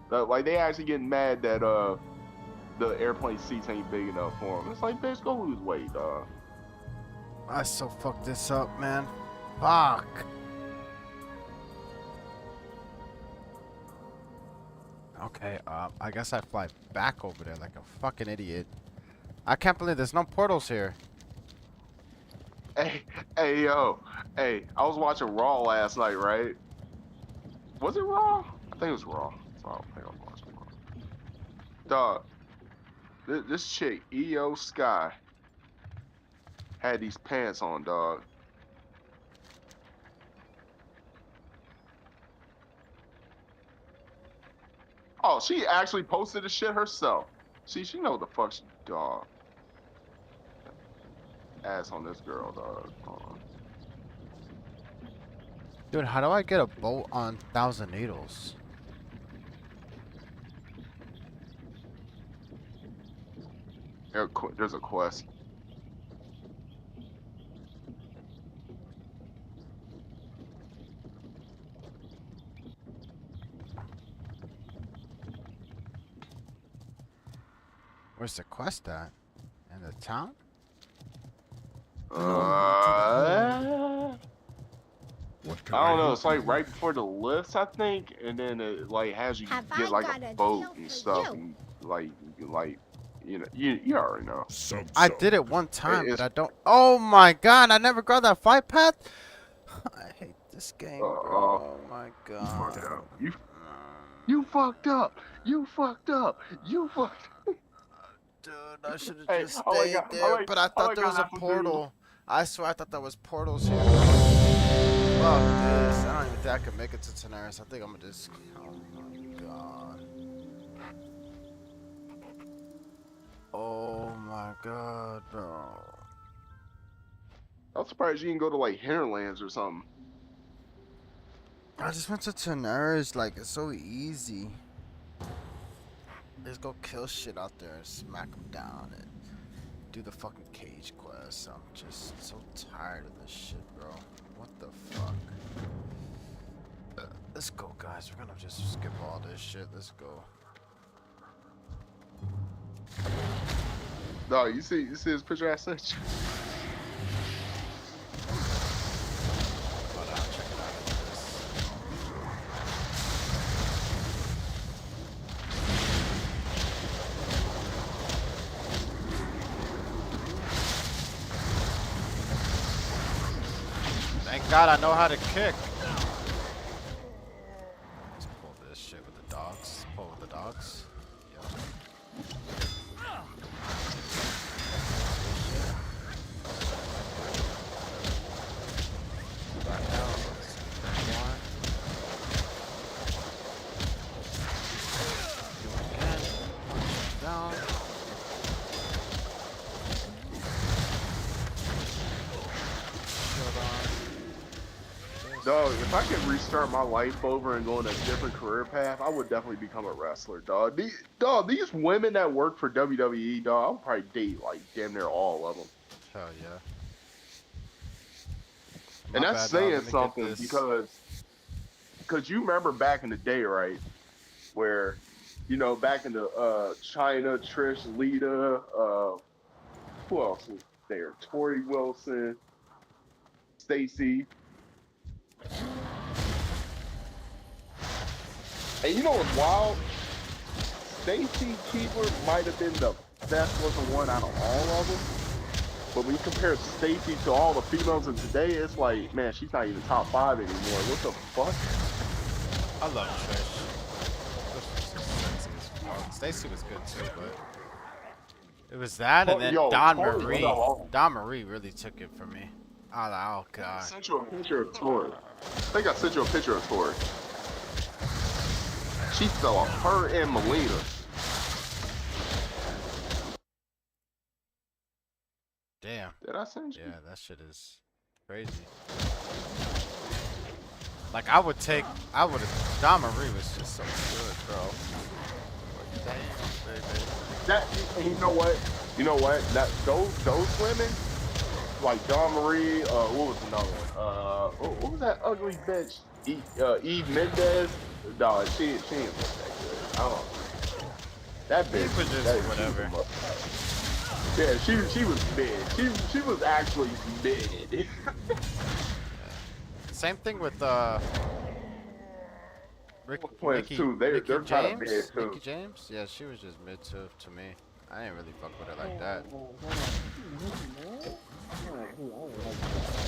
Like they actually getting mad that the airplane seats ain't big enough for them. It's like, bitch, go lose weight, dog. I so fucked this up, man. Fuck. Okay, I guess I fly back over there like a fucking idiot. I can't believe there's no portals here. Hey, yo. Hey, I was watching Raw last night, right? Was it Raw? I think it was Raw. So I don't think I was watching Raw. Dog, this chick, EO Sky, had these pants on, dog. Oh, she actually posted the shit herself. See, she know what the fuck she, dog. Ass on this girl, dog. Dude, how do I get a bolt on 1,000 Needles? There's a quest. Where's the quest at? In the town? I don't know. It's like right before the lifts, I think, and then it like has you get like a boat and stuff, and like you know, you already know. I did it one time, but I don't. Oh my god! I never got that fight path. I hate this game, bro. Oh my god. You fucked up. You fucked up. You fucked. Dude, I should have just stayed there, but I thought there was a portal. I swear I thought there was portals here. Fuck this. I don't even think I can make it to Tenaris. I think I'm gonna just... Oh my god. Oh my god, bro. I'm surprised you didn't go to like Hinterlands or something. I just went to Tanaris, like, it's so easy. Just go kill shit out there and smack them down and do the fucking cage quest. I'm just so tired of this shit, bro. What the fuck? Let's go, guys. We're gonna just skip all this shit. Let's go. No, you see his picture I sent you? Hold on, check it out. Thank God I know how to kick. Let's pull this shit with the dogs. Pull with the dogs. Yep. Back down. One. Do it again. Down. Shield on. Dog, if I could restart my life over and go on a different career path, I would definitely become a wrestler, dog. These women that work for WWE, dog, I would probably date like damn near all of them. Hell yeah. And My that's bad, dog. Let saying me get something this. because you remember back in the day, right, where, you know, back in the China, Trish, Lita, who else was there? Tori Wilson, Stacy. And you know what's wild? Stacy Keibler might have been the best looking one out of all of them. But when you compare Stacy to all the females of today, it's like, man, she's not even top 5 anymore. What the fuck? I love Trish. Trish was sexy as fuck. Stacy was good too, but it was that and then Yo, Dawn Tori, Marie. no. Dawn Marie really took it from me. I was like, oh I god. sent you a picture of Tori. I think I sent you a picture of Tori. She fell off. Her and Melina. Damn. Did I send you? Yeah, that shit is crazy. Like I would have. Dawn Marie was just so good, bro. Like, damn, baby. That, and you know what? You know what? That those women, like Dawn Marie, what was another one? What was that ugly bitch? Eve Mendez. Dog, she ain't look that good. I don't know. That bitch. Eve was just that, whatever. Yeah, she was mid. She was actually mid. Same thing with Mickey, too. They're Mickey kind of James. mid too. Mickey James. Yeah, she was just mid to me. I didn't really fuck with her like that.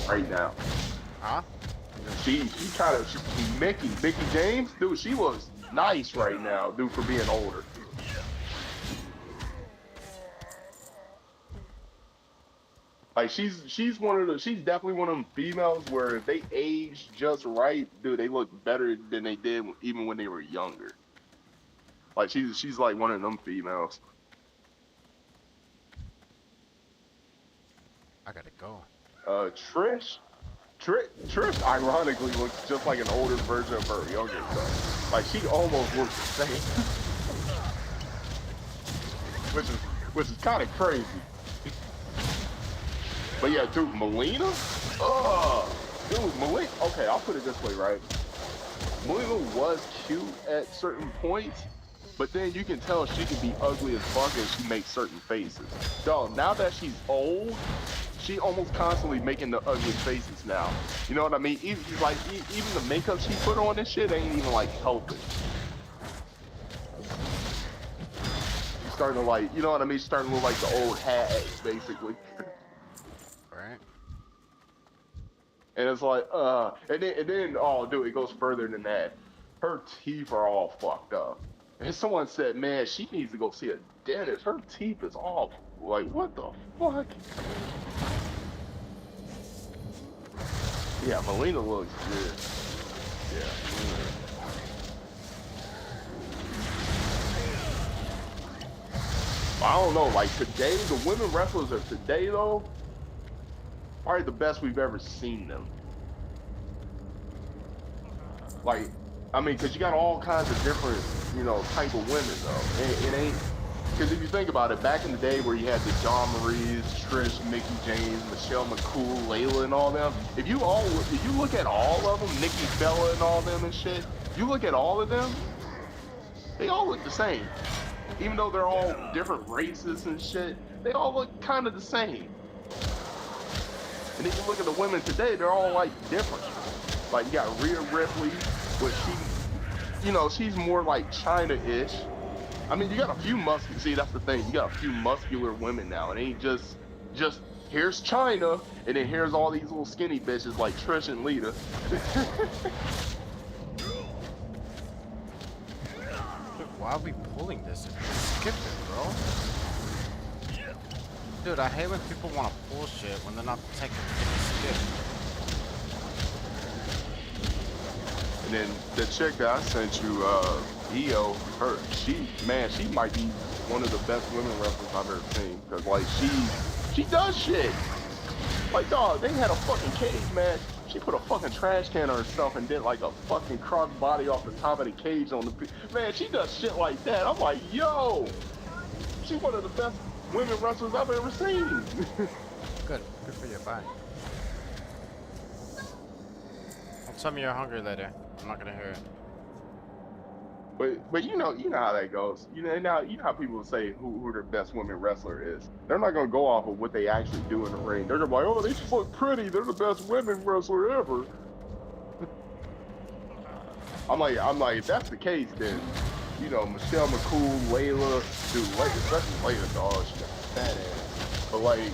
Right now. Huh? She kind of Mickey James, dude. She was nice right now, dude, for being older. Like she's definitely one of them females where if they age just right, dude, they look better than they did even when they were younger. Like she's like one of them females. I gotta go. Trish ironically looks just like an older version of her younger self. Like she almost looks the same. which is kind of crazy. But yeah, dude, Melina? Dude, Melina, okay, I'll put it this way, right? Melina was cute at certain points, but then you can tell she can be ugly as fuck and she makes certain faces. Dog, now that she's old, she almost constantly making the ugly faces now. You know what I mean? Even the makeup she put on and shit ain't even like helping. She's starting to like, you know what I mean? She's starting to look like the old hag, basically. Right. And it's like, and then, oh, dude, it goes further than that. Her teeth are all fucked up. And someone said, man, she needs to go see a dentist. Her teeth is all, like, what the fuck? Yeah, Melina looks good. Yeah. I don't know, like today, the women wrestlers of today, though, probably the best we've ever seen them. Like, I mean, because you got all kinds of different, you know, type of women though. It ain't. Because if you think about it, back in the day where you had the Dawn Maries, Trish, Mickey James, Michelle McCool, Layla, and all them, if you look at all of them, Nikki Bella and all them and shit, you look at all of them, they all look the same. Even though they're all different races and shit, they all look kind of the same. And if you look at the women today, they're all like different. Like you got Rhea Ripley, which she, you know, she's more like China-ish. I mean, you got a few muscular. See, that's the thing. You got a few muscular women now. It ain't just here's China, and then here's all these little skinny bitches like Trish and Lita. Dude, why are we pulling this? Skip it, bro. Dude, I hate when people want to pull shit when they're not taking skip. And then the chick that I sent you, EO, she might be one of the best women wrestlers I've ever seen. Cause like she does shit. Like dog, they had a fucking cage match. She put a fucking trash can on herself and did like a fucking cross body off the top of the cage on the man. She does shit like that. I'm like, yo, she's one of the best women wrestlers I've ever seen. Good for you. Bye. Don't tell me you're hungry later. I'm not gonna hear it. But you know how that goes. You know how people say who their best women wrestler is. They're not gonna go off of what they actually do in the ring. They're gonna be like, oh, they just look pretty. They're the best women wrestler ever. I'm like, if that's the case, then you know Michelle McCool, Layla, dude, especially Layla, dog, she got a fat ass. But like,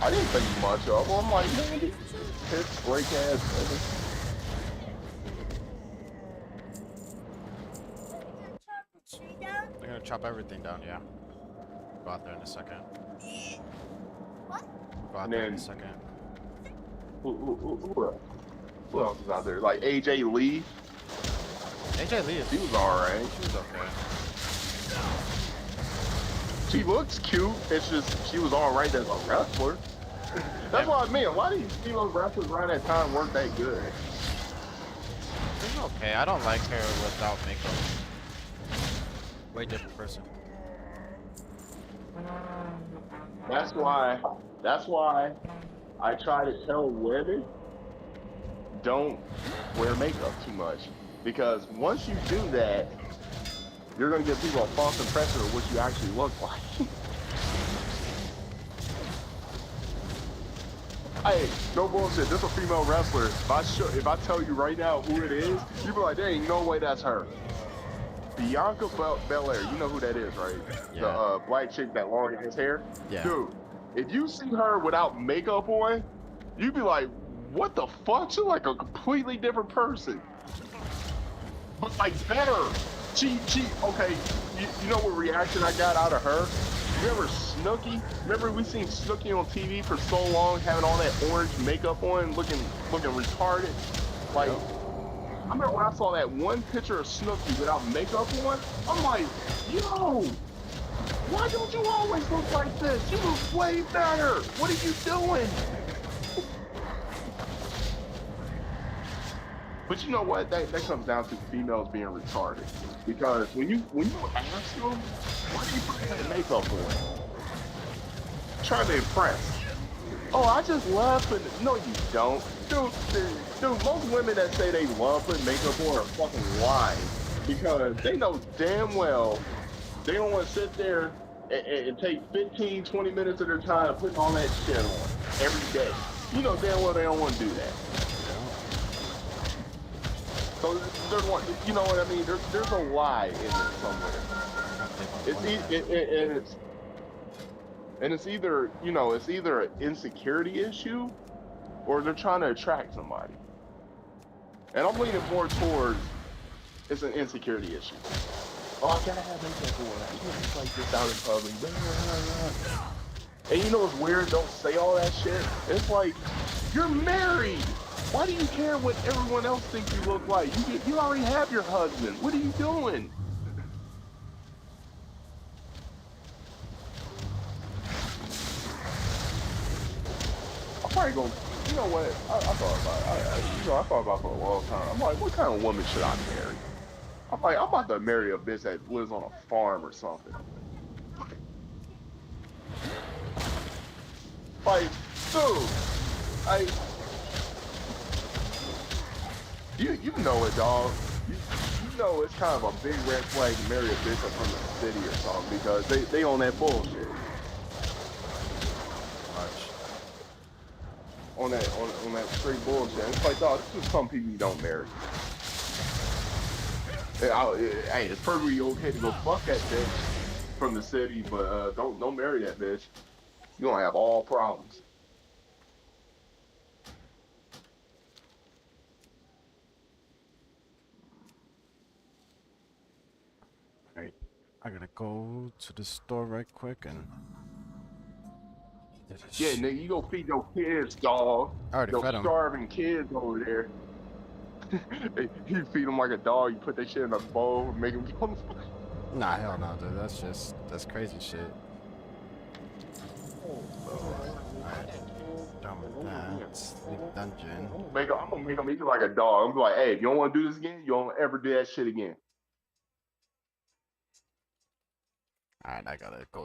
I didn't think much of her. I'm like, man, these tits, break ass women. They're gonna chop everything down, yeah. Go out there in a second. What? Go out there in a second. Who else is out there? Like AJ Lee. AJ Lee is. She was alright. She was okay. She looks cute. It's just she was alright as a wrestler. That's what I mean. A lot of these female wrestlers around that time weren't that good. She's okay. I don't like her without makeup. Way different person. That's why I try to tell women don't wear makeup too much. Because once you do that, you're gonna give people a false impression of what you actually look like. Hey, no bullshit. This is a female wrestler. If I tell you right now who it is, you'll be like, there ain't no way that's her. Bianca Belair, you know who that is, right? Yeah. The black chick that long ass hair. Yeah. Dude, if you see her without makeup on, you'd be like, what the fuck? She's like a completely different person. But like better. She okay, you know what reaction I got out of her? Remember Snooki? Remember we seen Snooki on TV for so long, having all that orange makeup on, looking retarded? Like, I remember when I saw that one picture of Snooki without makeup on, I'm like, yo, why don't you always look like this? You look way better. What are you doing? But you know what? That comes down to females being retarded. Because when you ask them, why do you put that makeup on? Trying to impress. Oh, I just love putting. No, you don't. Dude, most women that say they love putting makeup on are fucking lying. Because they know damn well they don't want to sit there and take 15, 20 minutes of their time putting all that shit on every day. You know damn well they don't want to do that. So there's one, you know what I mean? There's a lie in there somewhere. It's either, you know, it's either an insecurity issue or they're trying to attract somebody. And I'm leaning more towards it's an insecurity issue. Oh, I gotta have makeup on. I can't look like this out in public. And you know what's weird? Don't say all that shit. It's like, you're married. Why do you care what everyone else thinks you look like? You already have your husband. What are you doing? I'm probably gonna You know what? I thought about it. I thought about it for a long time. I'm like, what kind of woman should I marry? I'm like, I'm about to marry a bitch that lives on a farm or something. Like, dude, I, you know it, dog. You know it's kind of a big red flag to marry a bitch that's from the city or something because they on that bullshit. Much. On that straight bullshit. And it's like, dog, this is some people you don't marry. Hey, it's perfectly okay to go fuck that bitch from the city, but don't marry that bitch. You gonna have all problems. Alright. I gotta go to the store right quick and get this Yeah, shit. nigga, you go feed your kids, dog. I already Those fed him. starving kids over there. You feed them like a dog. You put that shit in a bowl and make them come. Nah, hell no, dude. That's crazy shit. Alright, done with that. Leave dungeon. I'm gonna make them eat like a dog. I'm gonna be like, hey, if you don't want to do this again, you don't ever do that shit again. Alright, I gotta go